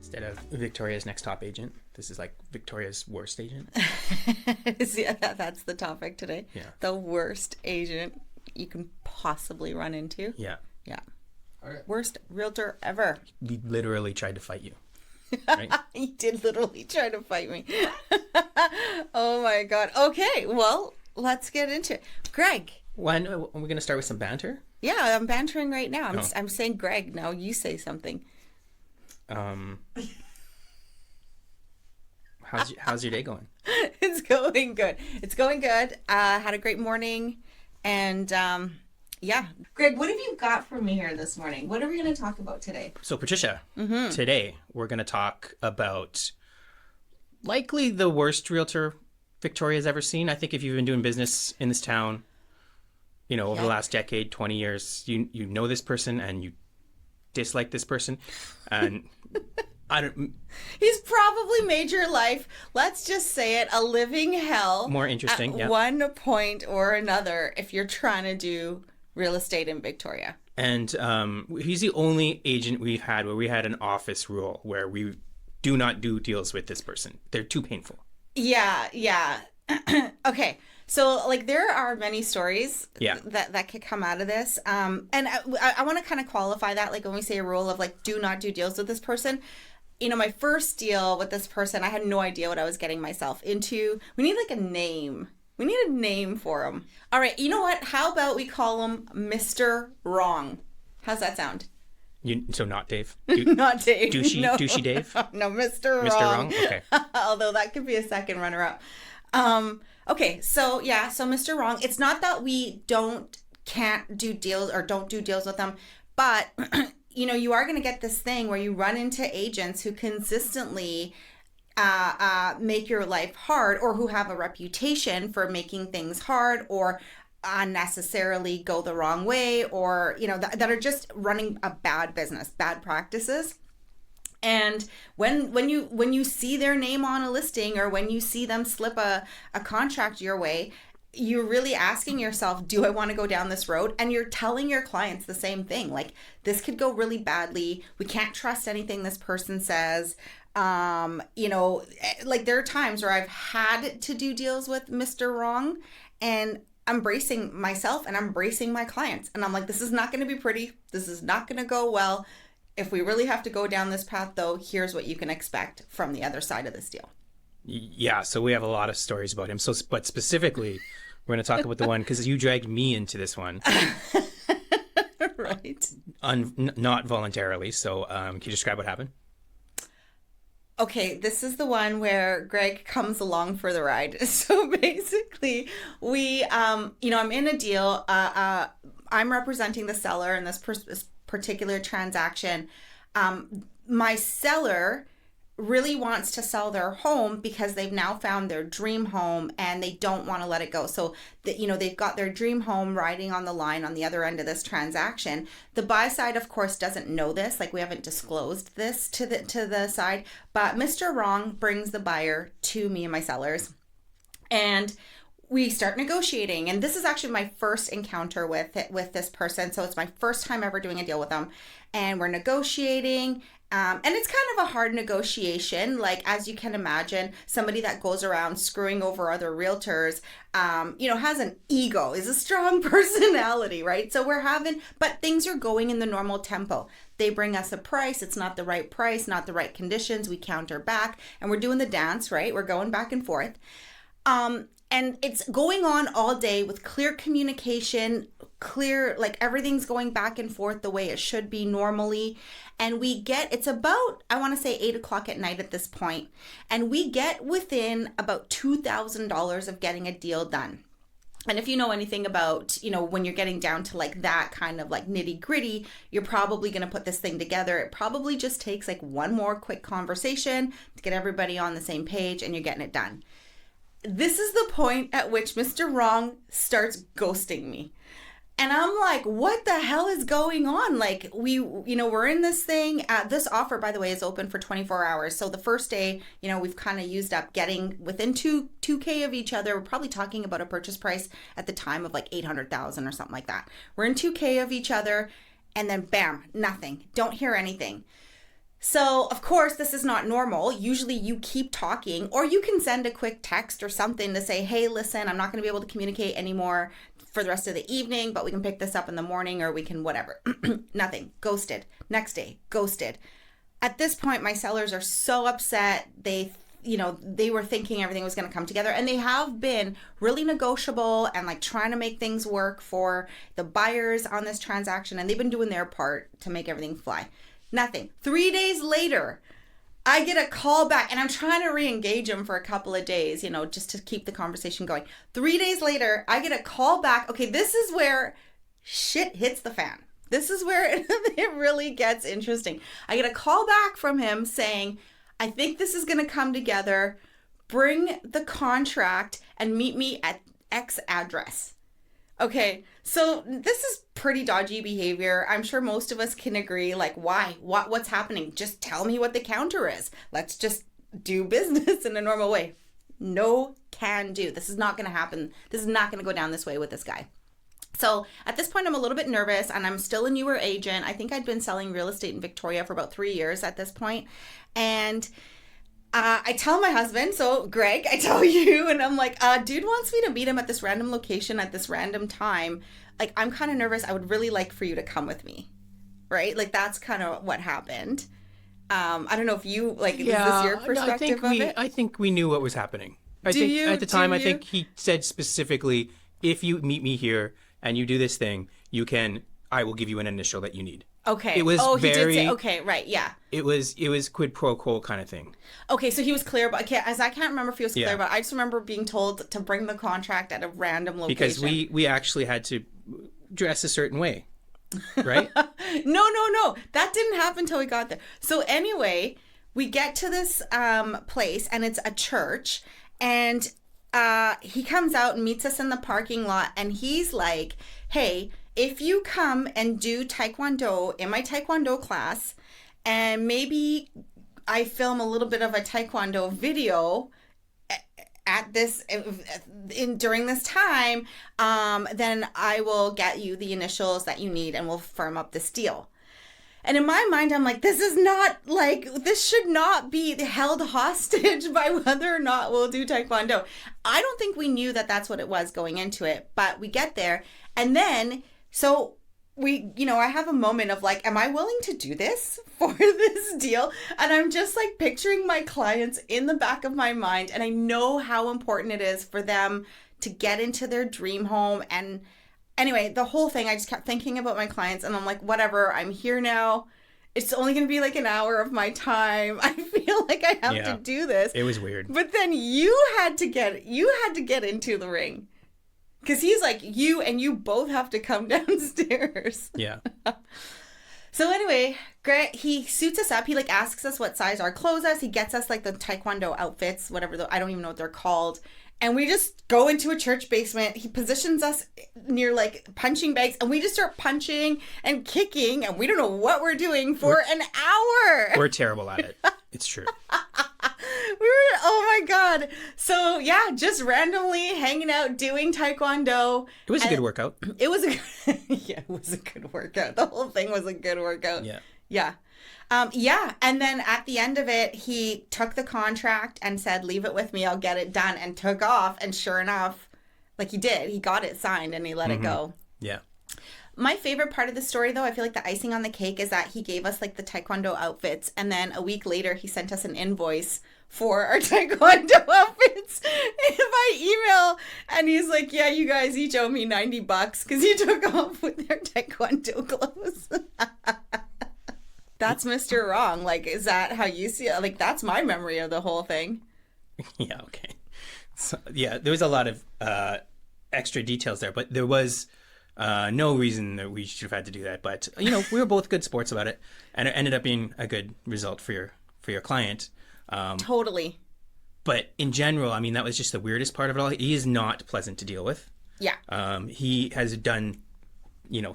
Instead of Victoria's next top agent, this is like Victoria's worst agent. Yeah, that's the topic today. Yeah. The worst agent you can possibly run into. Yeah. Yeah. All right. Worst realtor ever. We literally tried to fight you. Right? He did literally try to fight me. Oh my God. Okay, well, let's get into it. Greg. When are we going to start with some banter? Yeah, I'm bantering right now. I'm saying Greg. Now you say something. How's your day going? It's going good. It's going good. Had a great morning, and yeah. Greg, what have you got for me here this morning? What are we going to talk about today? So Patricia, today we're going to talk about likely the worst realtor Victoria's ever seen. I think if you've been doing business in this town, over the last decade, 20 years, you know this person and you dislike this person, and He's probably made your life, let's just say it, a living hell. More interesting, at one point or another if you're trying to do real estate in Victoria. And he's the only agent we've had where we had an office rule where we do not do deals with this person. They're too painful. Yeah. Okay. So, there are many stories Yeah. that could come out of this. And I want to kind of qualify that, when we say a rule of, do not do deals with this person. My first deal with this person, I had no idea what I was getting myself into. We need, a name. We need a name for him. All right, you know what? How about we call him Mr. Wrong? How's that sound? So not Dave? Not Dave. Douchey Dave? No, Mr. Wrong. Mr. Wrong? Okay. Although that could be a second runner-up. Okay, so Mr. Wrong. It's not that we can't do deals or don't do deals with them, but you are going to get this thing where you run into agents who consistently make your life hard, or who have a reputation for making things hard, or unnecessarily go the wrong way, or that are just running a bad business, bad practices. And when you see their name on a listing, or when you see them slip a contract your way, you're really asking yourself, do I want to go down this road? And you're telling your clients the same thing. This could go really badly. We can't trust anything this person says. There are times where I've had to do deals with Mr. Wrong, and I'm bracing myself and I'm bracing my clients. And I'm like, this is not going to be pretty. This is not going to go well. If we really have to go down this path, though, here's what you can expect from the other side of this deal. Yeah, so we have a lot of stories about him. But specifically, we're going to talk about the one, because you dragged me into this one. Right. Not voluntarily. So can you describe what happened? Okay, this is the one where Greg comes along for the ride. So basically, I'm in a deal. I'm representing the seller in this particular transaction. My seller really wants to sell their home because they've now found their dream home and they don't want to let it go. So they've got their dream home riding on the line on the other end of this transaction. The buy side, of course, doesn't know this. We haven't disclosed this to the side, but Mr. Wrong brings the buyer to me and my sellers, and we start negotiating. And this is actually my first encounter with this person. So it's my first time ever doing a deal with them. And we're negotiating. And it's kind of a hard negotiation. As you can imagine, somebody that goes around screwing over other realtors, has an ego, is a strong personality, right? So but things are going in the normal tempo. They bring us a price. It's not the right price, not the right conditions. We counter back, and we're doing the dance, right? We're going back and forth. And it's going on all day with clear communication, everything's going back and forth the way it should be normally. And it's about, I want to say 8:00 at night at this point. And we get within about $2,000 of getting a deal done. And if you know anything about, when you're getting down to that kind of nitty gritty, you're probably going to put this thing together. It probably just takes one more quick conversation to get everybody on the same page, and you're getting it done. This is the point at which Mr. Wrong starts ghosting me. And I'm like, what the hell is going on? We're in this thing. This offer, by the way, is open for 24 hours. So the first day, we've kind of used up getting within 2K of each other. We're probably talking about a purchase price at the time of $800,000 or something like that. We're in 2K of each other, and then bam, nothing. Don't hear anything. So, of course, this is not normal. Usually you keep talking, or you can send a quick text or something to say, hey, listen, I'm not going to be able to communicate anymore for the rest of the evening, but we can pick this up in the morning, or we can whatever. Nothing. Ghosted. Next day, ghosted. At this point, my sellers are so upset. They were thinking everything was going to come together, and they have been really negotiable and like trying to make things work for the buyers on this transaction, and they've been doing their part to make everything fly. Nothing. 3 days later, I get a call back, and I'm trying to re-engage him for a couple of days, just to keep the conversation going. 3 days later, I get a call back. Okay, this is where shit hits the fan. This is where it really gets interesting. I get a call back from him saying, I think this is going to come together. Bring the contract and meet me at X address. Okay, so this is pretty dodgy behavior. I'm sure most of us can agree. Like, why? What's happening? Just tell me what the counter is. Let's just do business in a normal way. No can do. This is not going to happen. This is not going to go down this way with this guy. So at this point, I'm a little bit nervous, and I'm still a newer agent. I think I'd been selling real estate in Victoria for about 3 years at this point. And I tell my husband, so Greg, I tell you, and I'm like, dude wants me to meet him at this random location at this random time. Like, I'm kind of nervous. I would really like for you to come with me. Right? Like, that's kind of what happened. I don't know if you, like, is this your perspective of it? I think we knew what was happening. At the time, I think he said specifically, if you meet me here and you do this thing, I will give you an initial that you need. Okay. It was he did say, okay, right, yeah. It was quid pro quo kind of thing. Okay, so he was clear about, as I can't remember if he was clear about, I just remember being told to bring the contract at a random location. Because we actually had to dress a certain way, right? No. That didn't happen until we got there. So anyway, we get to this place, and it's a church, and he comes out and meets us in the parking lot, and he's like, hey, if you come and do Taekwondo in my Taekwondo class, and maybe I film a little bit of a Taekwondo video at this during this time, then I will get you the initials that you need, and we'll firm up this deal. And in my mind, I'm like, this should not be held hostage by whether or not we'll do Taekwondo. I don't think we knew that that's what it was going into it, but we get there, and then so I have a moment of like, am I willing to do this for this deal? And I'm just like picturing my clients in the back of my mind, and I know how important it is for them to get into their dream home. And anyway, the whole thing, I just kept thinking about my clients, and I'm like, whatever, I'm here now. It's only going to be like an hour of my time. I feel like I have to do this. It was weird. But then you had to get into the ring. Because he's like, you both have to come downstairs. Yeah. So anyway, Greg, he suits us up. He like asks us what size our clothes is. He gets us like the Taekwondo outfits, whatever. I don't even know what they're called. And we just go into a church basement. He positions us near like punching bags, and we just start punching and kicking, and we don't know what we're doing for an hour. We're terrible at it. It's true. Oh my God. So yeah, just randomly hanging out, doing Taekwondo. It was a good workout. It was it was a good workout. The whole thing was a good workout. Yeah. And then at the end of it, he took the contract and said, leave it with me, I'll get it done, and took off. And sure enough, like he did, he got it signed and he let it go. Yeah. My favorite part of the story, though, I feel like the icing on the cake is that he gave us like the Taekwondo outfits, and then a week later he sent us an invoice for our Taekwondo outfits by email, and he's like, yeah, you guys each owe me $90 because you took off with their Taekwondo clothes. That's Mr. Wrong. Like, is that how you see it? Like, that's my memory of the whole thing. Yeah, okay. So, yeah, there was a lot of extra details there, but there was no reason that we should have had to do that. But, we were both good sports about it, and it ended up being a good result for your client. Totally. But in general, I mean, that was just the weirdest part of it all. He is not pleasant to deal with. Yeah. He has done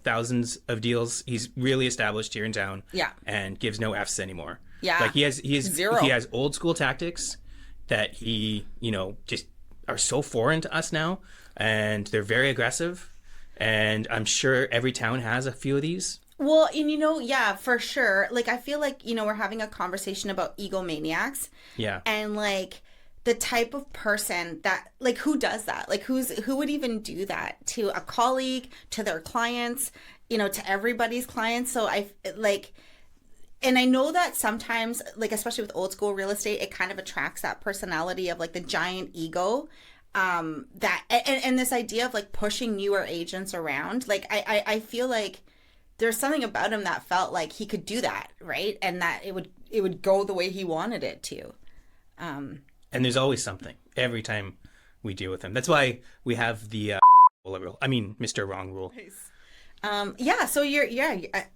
thousands of deals. He's really established here in town. Yeah. And gives no F's anymore. Yeah. Like he has zero. He has old school tactics that he, just are so foreign to us now, and they're very aggressive. And I'm sure every town has a few of these. Well, and yeah, for sure. Like, I feel like, we're having a conversation about egomaniacs. Yeah. And like the type of person that, like, who does that? Like, who would even do that to a colleague, to their clients, to everybody's clients? So I like, and I know that sometimes, like, especially with old school real estate, it kind of attracts that personality of like the giant ego. That and this idea of like pushing newer agents around. Like, I feel like there's something about him that felt like he could do that, right? And that it would go the way he wanted it to. And there's always something every time we deal with him. That's why we have the rule. I mean, Mr. Wrong rule. Yeah, so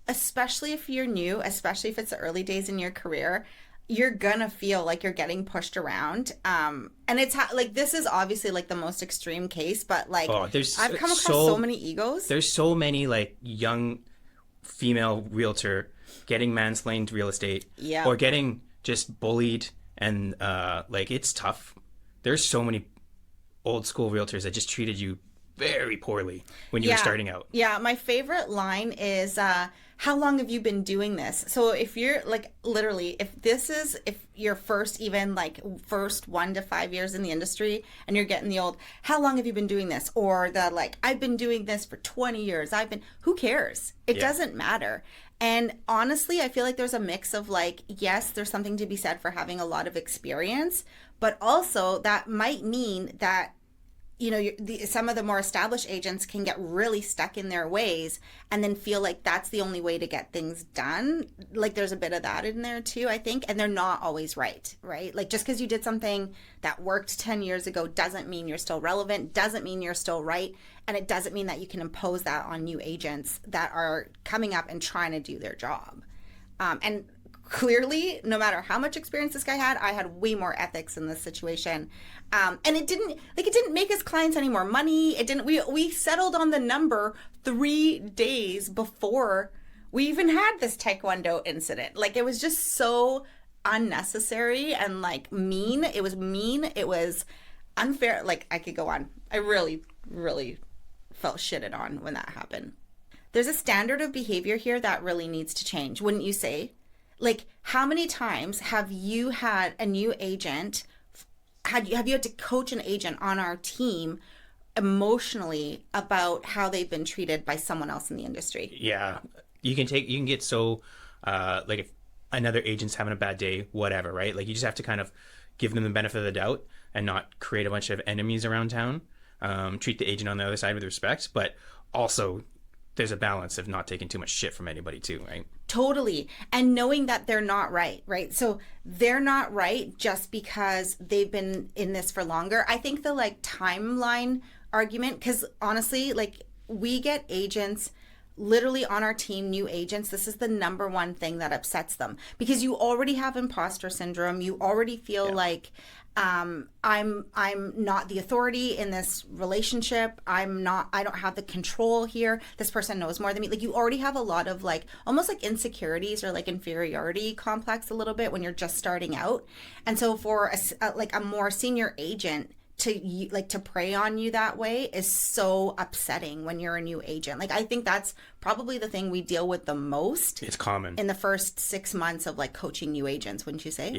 especially if you're new, especially if it's the early days in your career, you're gonna feel like you're getting pushed around. And it's like, this is obviously like the most extreme case, but like, I've come across so many egos. There's so many like young female realtor getting mansplained real estate, or getting just bullied, and like, it's tough. There's so many old school realtors that just treated you very poorly when you were starting out. Yeah, my favorite line is, how long have you been doing this? So if you're like, literally, if you're first 1 to 5 years in the industry and you're getting the old, how long have you been doing this? Or the like, I've been doing this for 20 years. Who cares? It doesn't matter. And honestly, I feel like there's a mix of like, yes, there's something to be said for having a lot of experience, but also that might mean that some of the more established agents can get really stuck in their ways and then feel like that's the only way to get things done. Like, there's a bit of that in there too, I think. And they're not always right? Like, just because you did something that worked 10 years ago doesn't mean you're still relevant, doesn't mean you're still right. And it doesn't mean that you can impose that on new agents that are coming up and trying to do their job. And clearly, no matter how much experience this guy had, I had way more ethics in this situation. And it didn't make his clients any more money. It didn't. We settled on the number 3 days before we even had this Taekwondo incident. Like, it was just so unnecessary and like mean. It was mean. It was unfair. Like, I could go on. I really, really felt shitted on when that happened. There's a standard of behavior here that really needs to change, wouldn't you say? Like, how many times have you had a new agent, have you had to coach an agent on our team emotionally about how they've been treated by someone else in the industry? Yeah. You can get so, like, if another agent's having a bad day, whatever, right? Like, you just have to kind of give them the benefit of the doubt and not create a bunch of enemies around town. Treat the agent on the other side with respect, but also there's a balance of not taking too much shit from anybody too, right? Totally. And knowing that they're not right? So they're not right just because they've been in this for longer. I think the like timeline argument, because honestly, like, we get agents literally on our team, new agents, this is the number one thing that upsets them, because you already have imposter syndrome. You already feel like, I'm not the authority in this relationship. I don't have the control here. This person knows more than me. Like, you already have a lot of like almost like insecurities or like inferiority complex a little bit when you're just starting out. And so for a more senior agent to prey on you that way is so upsetting when you're a new agent. Like, I think that's probably the thing we deal with the most. It's common in the first 6 months of like coaching new agents, wouldn't you say?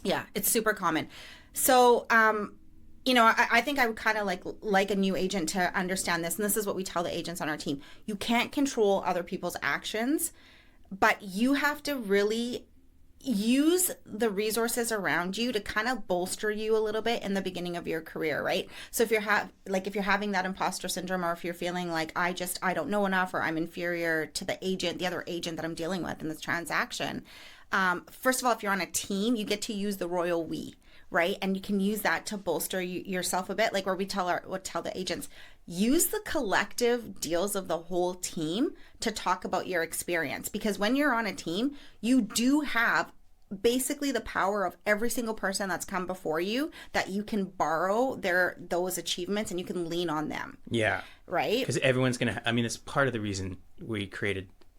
Yeah, it's super common. So, I think I would kind of like a new agent to understand this. And this is what we tell the agents on our team. You can't control other people's actions, but you have to really use the resources around you to kind of bolster you a little bit in the beginning of your career, right? So if you're having that imposter syndrome, or if you're feeling like I don't know enough, or I'm inferior to the other agent that I'm dealing with in this transaction, first of all, if you're on a team, you get to use the royal we, right? And you can use that to bolster yourself a bit. Like, where we tell the agents, use the collective deals of the whole team to talk about your experience. Because when you're on a team, you do have basically the power of every single person that's come before you, that you can borrow those achievements and you can lean on them. Yeah. Right? Because everyone's it's part of the reason we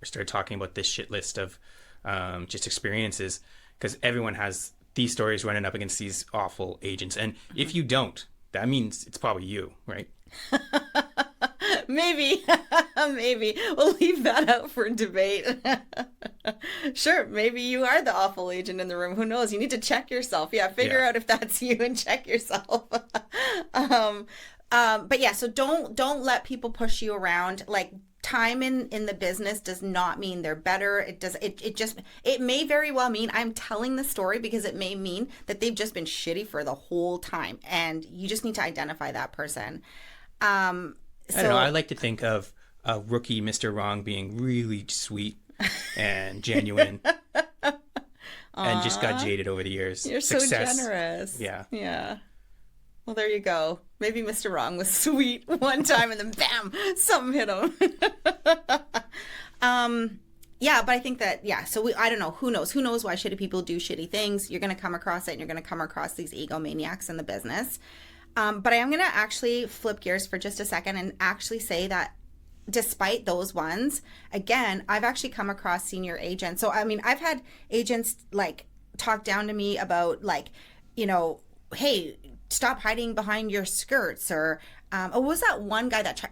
started talking about this shit list of just experiences, because everyone has these stories running up against these awful agents. And if you don't, that means it's probably you, right? Maybe. Maybe. We'll leave that out for debate. Sure, maybe you are the awful agent in the room. Who knows? You need to check yourself. Yeah, figure out if that's you and check yourself. But yeah, so don't let people push you around. Like, time in the business does not mean they're better. It may very well mean, I'm telling the story because it may mean that they've just been shitty for the whole time, and you just need to identify that person. I don't know. I like to think of a rookie Mr. Wrong being really sweet and genuine and just got jaded over the years. You're Success. so generous. Yeah. Yeah. Well, there you go. Maybe Mr. Wrong was sweet one time and then bam, something hit him. Yeah, but I think that, so I don't know. Who knows? Who knows why shitty people do shitty things? You're going to come across it, and you're going to come across these egomaniacs in the business. But I am going to actually flip gears for just a second and actually say that despite those ones, again, I've actually come across senior agents. So, I mean, I've had agents like talk down to me about like, hey, stop hiding behind your skirts, or what was that one guy that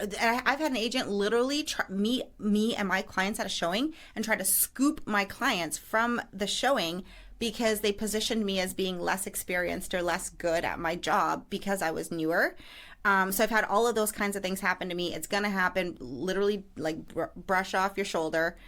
I've had an agent literally meet me and my clients at a showing and try to scoop my clients from the showing because they positioned me as being less experienced or less good at my job because I was newer. So I've had all of those kinds of things happen to me. It's going to happen, literally, like, brush off your shoulder.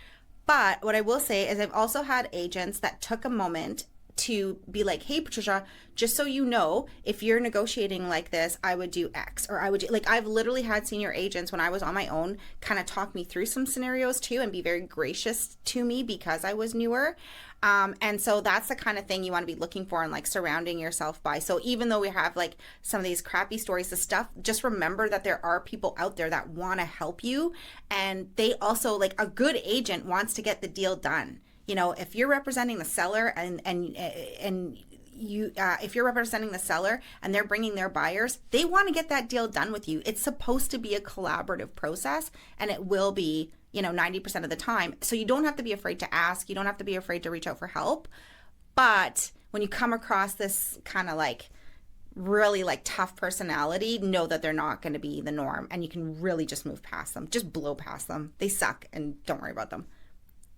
But what I will say is I've also had agents that took a moment to be like, hey, Patricia, just so you know, if you're negotiating like this, I would do X, or I would do, like, I've literally had senior agents when I was on my own kind of talk me through some scenarios too and be very gracious to me because I was newer. And so that's the kind of thing you want to be looking for and like surrounding yourself by. So even though we have like some of these crappy stories, the stuff, just remember that there are people out there that want to help you. And they also, like, a good agent wants to get the deal done. If you're representing the seller and you, if you're representing the seller and they're bringing their buyers, they want to get that deal done with you. It's supposed to be a collaborative process, and it will be, 90% of the time. So you don't have to be afraid to ask. You don't have to be afraid to reach out for help. But when you come across this kind of like really like tough personality, know that they're not going to be the norm, and you can really just move past them. Just blow past them. They suck, and don't worry about them.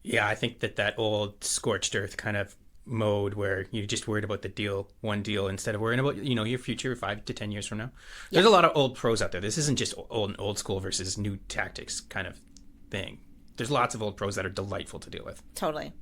Yeah, I think that old scorched earth kind of mode where you're just worried about one deal instead of worrying about, your future 5 to 10 years from now. There's a lot of old pros out there. This isn't just old school versus new tactics kind of thing. There's lots of old pros that are delightful to deal with. Totally.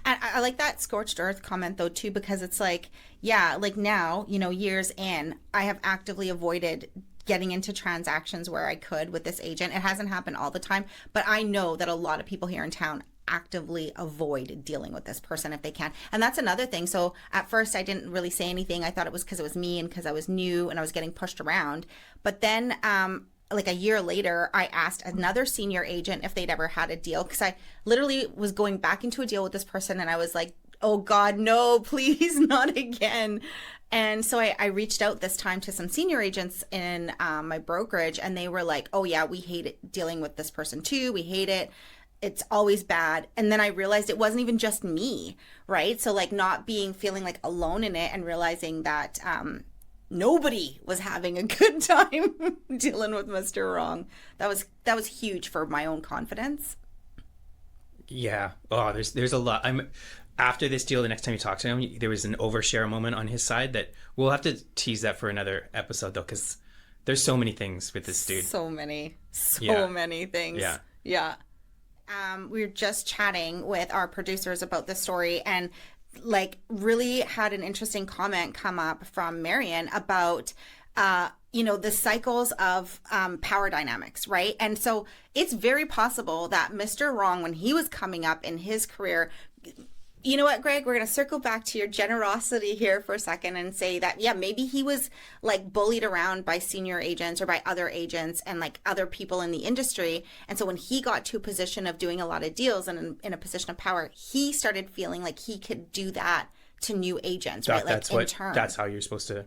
And I like that scorched earth comment though too, because it's like, yeah, like now, years in, I have actively avoided getting into transactions where I could with this agent. It hasn't happened all the time, but I know that a lot of people here in town actively avoid dealing with this person if they can. And that's another thing. So at first I didn't really say anything. I thought it was because it was me and because I was new and I was getting pushed around. But then like a year later, I asked another senior agent if they'd ever had a deal, because I literally was going back into a deal with this person and I was like, oh God, no, please, not again. And so I reached out this time to some senior agents in my brokerage, and they were like, oh yeah, we hate it dealing with this person too. We hate it. It's always bad. And then I realized it wasn't even just me, right? So like not feeling like alone in it, and realizing that nobody was having a good time dealing with Mr. Wrong. That was huge for my own confidence. Yeah. Oh, there's a lot. After this deal, the next time you talk to him, there was an overshare moment on his side that we'll have to tease that for another episode though, because there's so many things with this dude. So many things. Yeah. We were just chatting with our producers about this story, and like really had an interesting comment come up from Marion about the cycles of power dynamics, right? And so it's very possible that Mr. Wrong, when he was coming up in his career, you know what, Greg, we're going to circle back to your generosity here for a second and say that, yeah, maybe he was like bullied around by senior agents or by other agents and like other people in the industry. And so when he got to a position of doing a lot of deals and in a position of power, he started feeling like he could do that to new agents, right? That's how you're supposed to,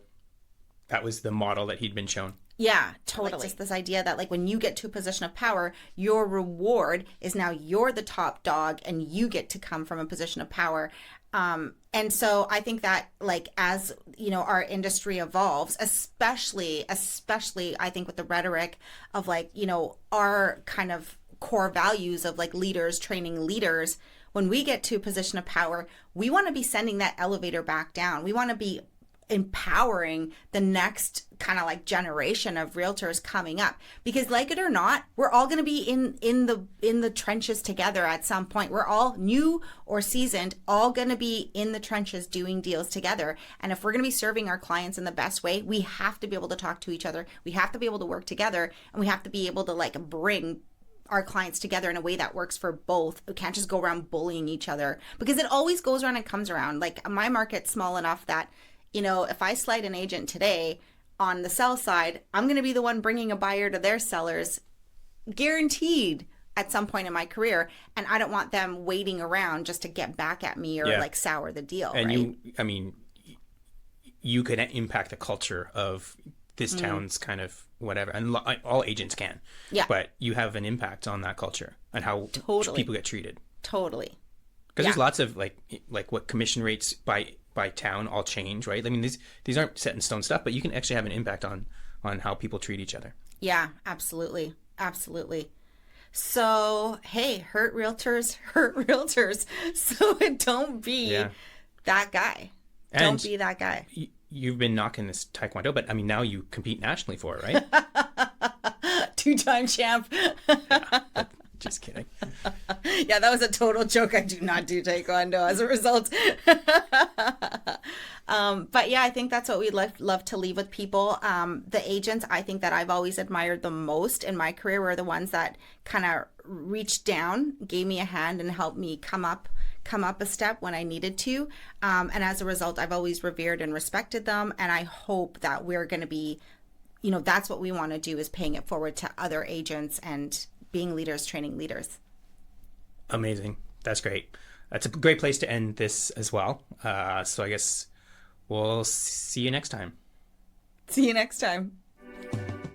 that was the model that he'd been shown. Yeah, totally. Like just this idea that like when you get to a position of power, your reward is now you're the top dog and you get to come from a position of power. And so I think that like as you know our industry evolves, especially I think with the rhetoric of like you know our kind of core values of like leaders training leaders, when we get to a position of power, we want to be sending that elevator back down. We want to be empowering the next kind of like generation of realtors coming up, because like it or not, we're all going to be in the trenches together at some point. We're all new or seasoned, all going to be in the trenches doing deals together. And if we're going to be serving our clients in the best way, we have to be able to talk to each other, we have to be able to work together, and we have to be able to like bring our clients together in a way that works for both. We can't just go around bullying each other, because it always goes around and comes around. Like my market's small enough that you know, if I slight an agent today on the sell side, I'm going to be the one bringing a buyer to their sellers, guaranteed at some point in my career. And I don't want them waiting around just to get back at me or like sour the deal. And right? You could impact the culture of this town's kind of whatever. And all agents can. Yeah. But you have an impact on that culture and how people get treated. Totally. Because there's lots of like what commission rates by town all change, right? I mean, these aren't set in stone stuff, but you can actually have an impact on how people treat each other. Yeah, absolutely. Absolutely. So, hey, hurt realtors. So don't be that guy. Don't be that guy. You've been knocking this Taekwondo, but I mean, now you compete nationally for it, right? 2-time champ. Just kidding. Yeah, that was a total joke. I do not do Taekwondo as a result. But yeah, I think that's what we'd love to leave with people. The agents I think that I've always admired the most in my career were the ones that kind of reached down, gave me a hand, and helped me come up a step when I needed to. And as a result, I've always revered and respected them. And I hope that we're going to be, you know, that's what we want to do, is paying it forward to other agents and being leaders, training leaders. Amazing. That's great. That's a great place to end this as well. So I guess we'll see you next time. See you next time.